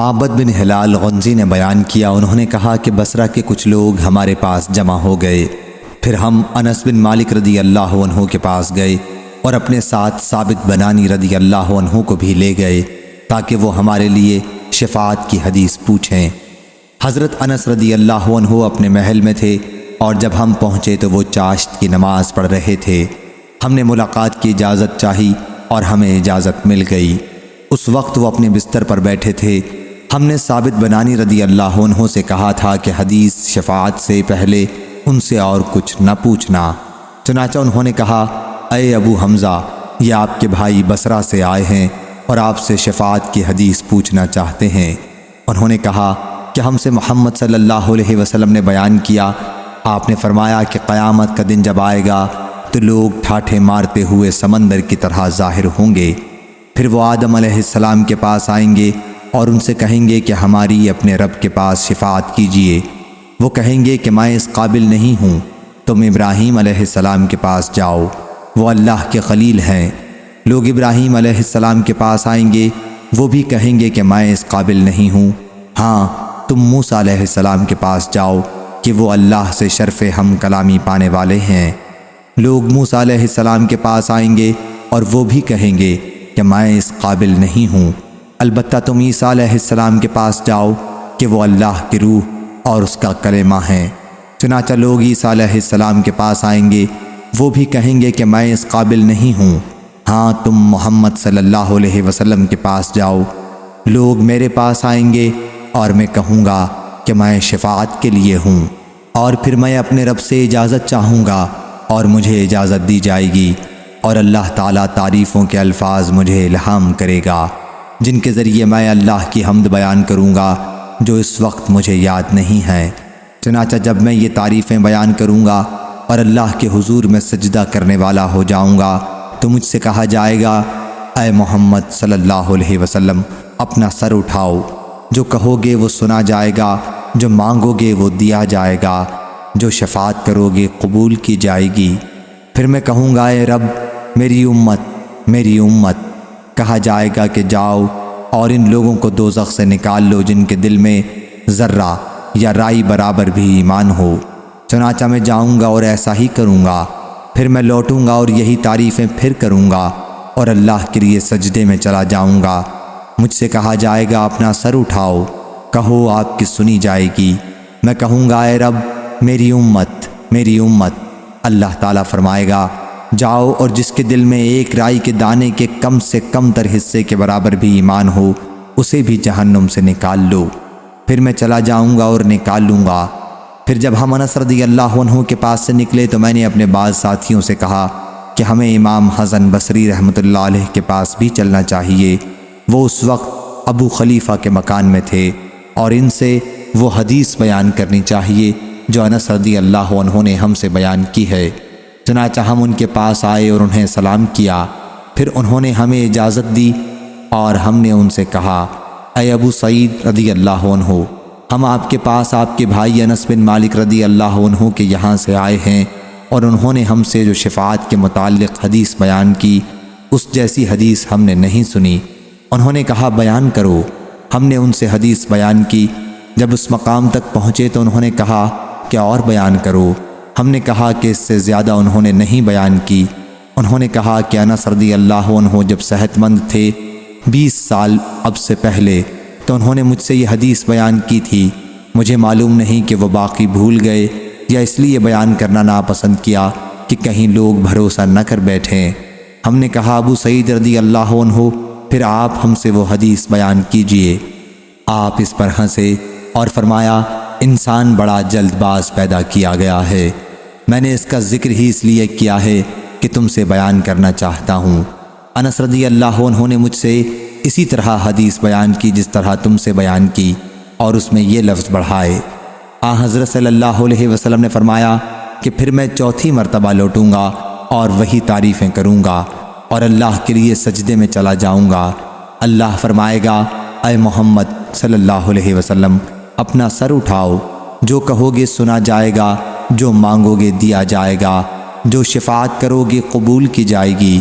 عابد بن ہلال غنزی نے بیان کیا، انہوں نے کہا کہ بصرہ کے کچھ لوگ ہمارے پاس جمع ہو گئے، پھر ہم انس بن مالک رضی اللہ عنہ کے پاس گئے اور اپنے ساتھ ثابت بنانی رضی اللہ عنہ کو بھی لے گئے تاکہ وہ ہمارے لیے شفاعت کی حدیث پوچھیں۔ حضرت انس رضی اللہ عنہ اپنے محل میں تھے اور جب ہم پہنچے تو وہ چاشت کی نماز پڑھ رہے تھے۔ ہم نے ملاقات کی اجازت چاہی اور ہمیں اجازت مل گئی۔ اس وقت وہ اپنے بستر پر بیٹھے تھے۔ ہم نے ثابت بنانی رضی اللہ عنہ سے کہا تھا کہ حدیث شفاعت سے پہلے ان سے اور کچھ نہ پوچھنا۔ چنانچہ انہوں نے کہا، اے ابو حمزہ، یہ آپ کے بھائی بصرہ سے آئے ہیں اور آپ سے شفاعت کی حدیث پوچھنا چاہتے ہیں۔ انہوں نے کہا کہ ہم سے محمد صلی اللہ علیہ وسلم نے بیان کیا، آپ نے فرمایا کہ قیامت کا دن جب آئے گا تو لوگ ٹھاٹھے مارتے ہوئے سمندر کی طرح ظاہر ہوں گے، پھر وہ آدم علیہ السلام کے پاس آئیں گے اور ان سے کہیں گے کہ ہماری اپنے رب کے پاس شفاعت کیجیے۔ وہ کہیں گے کہ میں اس قابل نہیں ہوں، تم ابراہیم علیہ السلام کے پاس جاؤ، وہ اللہ کے خلیل ہیں۔ لوگ ابراہیم علیہ السلام کے پاس آئیں گے، وہ بھی کہیں گے کہ میں اس قابل نہیں ہوں، ہاں تم موسیٰ علیہ السلام کے پاس جاؤ کہ وہ اللہ سے شرف ہم کلامی پانے والے ہیں۔ لوگ موسیٰ علیہ السلام کے پاس آئیں گے اور وہ بھی کہیں گے کہ میں اس قابل نہیں ہوں، البتہ تم عیسیٰ علیہ السلام کے پاس جاؤ کہ وہ اللہ کی روح اور اس کا کلمہ ہیں۔ چنانچہ لوگ عیسیٰ علیہ السلام کے پاس آئیں گے، وہ بھی کہیں گے کہ میں اس قابل نہیں ہوں، ہاں تم محمد صلی اللہ علیہ وسلم کے پاس جاؤ۔ لوگ میرے پاس آئیں گے اور میں کہوں گا کہ میں شفاعت کے لیے ہوں، اور پھر میں اپنے رب سے اجازت چاہوں گا اور مجھے اجازت دی جائے گی، اور اللہ تعالیٰ تعریفوں کے الفاظ مجھے الہام کرے گا جن کے ذریعے میں اللہ کی حمد بیان کروں گا جو اس وقت مجھے یاد نہیں ہے۔ چنانچہ جب میں یہ تعریفیں بیان کروں گا اور اللہ کے حضور میں سجدہ کرنے والا ہو جاؤں گا تو مجھ سے کہا جائے گا، اے محمد صلی اللہ علیہ وسلم، اپنا سر اٹھاؤ، جو کہو گے وہ سنا جائے گا، جو مانگو گے وہ دیا جائے گا، جو شفاعت کرو گے قبول کی جائے گی۔ پھر میں کہوں گا، اے رب میری امت میری امت۔ کہا جائے گا کہ جاؤ اور ان لوگوں کو دوزخ سے نکال لو جن کے دل میں ذرہ یا رائی برابر بھی ایمان ہو۔ چنانچہ میں جاؤں گا اور ایسا ہی کروں گا، پھر میں لوٹوں گا اور یہی تعریفیں پھر کروں گا اور اللہ کے لیے سجدے میں چلا جاؤں گا۔ مجھ سے کہا جائے گا، اپنا سر اٹھاؤ، کہو آپ کی سنی جائے گی۔ میں کہوں گا، اے رب میری امت میری امت۔ اللہ تعالیٰ فرمائے گا، جاؤ اور جس کے دل میں ایک رائی کے دانے کے کم سے کم تر حصے کے برابر بھی ایمان ہو اسے بھی جہنم سے نکال لو۔ پھر میں چلا جاؤں گا اور نکال لوں گا۔ پھر جب ہم انس رضی اللہ عنہ کے پاس سے نکلے تو میں نے اپنے بعض ساتھیوں سے کہا کہ ہمیں امام حسن بصری رحمۃ اللہ علیہ کے پاس بھی چلنا چاہیے، وہ اس وقت ابو خلیفہ کے مکان میں تھے، اور ان سے وہ حدیث بیان کرنی چاہیے جو انس رضی اللہ عنہ نے ہم سے بیان کی ہے۔ چنانچہ ہم ان کے پاس آئے اور انہیں سلام کیا، پھر انہوں نے ہمیں اجازت دی اور ہم نے ان سے کہا، اے ابو سعید رضی اللہ عنہ، ہم آپ کے پاس آپ کے بھائی انس بن مالک رضی اللہ عنہ کے یہاں سے آئے ہیں، اور انہوں نے ہم سے جو شفاعت کے متعلق حدیث بیان کی اس جیسی حدیث ہم نے نہیں سنی۔ انہوں نے کہا، بیان کرو۔ ہم نے ان سے حدیث بیان کی۔ جب اس مقام تک پہنچے تو انہوں نے کہا کہ اور بیان کرو۔ ہم نے کہا کہ اس سے زیادہ انہوں نے نہیں بیان کی۔ انہوں نے کہا کہ انس رضی اللہ عنہ جب صحت مند تھے 20 سال اب سے پہلے تو انہوں نے مجھ سے یہ حدیث بیان کی تھی، مجھے معلوم نہیں کہ وہ باقی بھول گئے یا اس لیے بیان کرنا ناپسند کیا کہ کہیں لوگ بھروسہ نہ کر بیٹھیں۔ ہم نے کہا، ابو سعید رضی اللہ عنہ، پھر آپ ہم سے وہ حدیث بیان کیجئے۔ آپ اس پر ہنسے اور فرمایا، انسان بڑا جلد باز پیدا کیا گیا ہے، میں نے اس کا ذکر ہی اس لیے کیا ہے کہ تم سے بیان کرنا چاہتا ہوں۔ انس رضی اللہ عنہ نے مجھ سے اسی طرح حدیث بیان کی جس طرح تم سے بیان کی، اور اس میں یہ لفظ بڑھائے۔ حضرت صلی اللہ علیہ وسلم نے فرمایا کہ پھر میں چوتھی مرتبہ لوٹوں گا اور وہی تعریفیں کروں گا اور اللہ کے لیے سجدے میں چلا جاؤں گا۔ اللہ فرمائے گا، اے محمد صلی اللہ علیہ وسلم، اپنا سر اٹھاؤ، جو کہو گے سنا جائے گا، جو مانگو گے دیا جائے گا، جو شفاعت کرو گے قبول کی جائے گی۔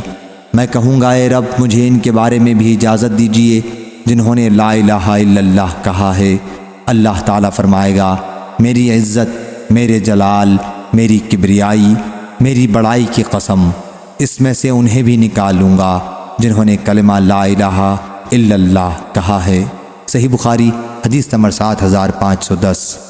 میں کہوں گا، اے رب مجھے ان کے بارے میں بھی اجازت دیجیے جنہوں نے لا الہ الا اللہ کہا ہے، اللہ تعالیٰ فرمائے گا میری عزت، میرے جلال، میری کبریائی، میری بڑائی کی قسم، اس میں سے انہیں بھی نکالوں گا جنہوں نے کلمہ لا الہ الا اللہ کہا ہے۔ صحیح بخاری حدیث نمبر 7510۔